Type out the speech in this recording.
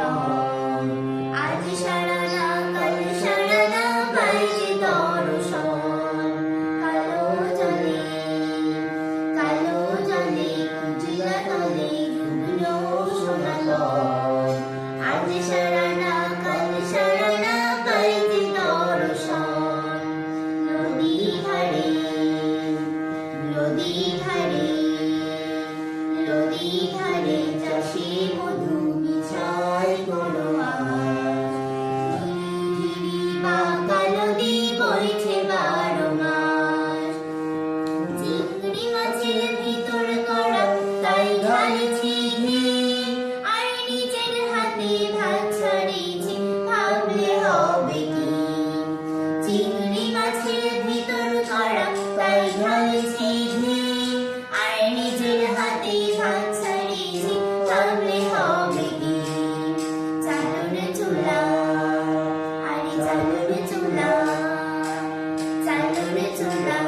রং। আজ সারা না কাল সারা না পাই যে দর্শন। কালো জলে কুচিলা তলে ডুবলো সোনালো। আজ সারা না কাল সারা না পাই যে দর্শন। নদী ধারে চাষি মধু মিছাই কোনো আওয়াজ। ঝিরি বাঁকা নদী বইছে 12 মাস। চিংড়ি মাছের ভিতর করা তাই ঢালছি ঘি। আর নিজের হাতে ভাত ছাড়িয়েছি ভাবলে হবে কি। চিংড়ি মাছের ভিতর করা তাই ঢালছি ঘি। আর নিজের হাতে ভাত ছাড়িয়েছি ভাবলে হবে কি। চালুন চুলা চালুন চুলা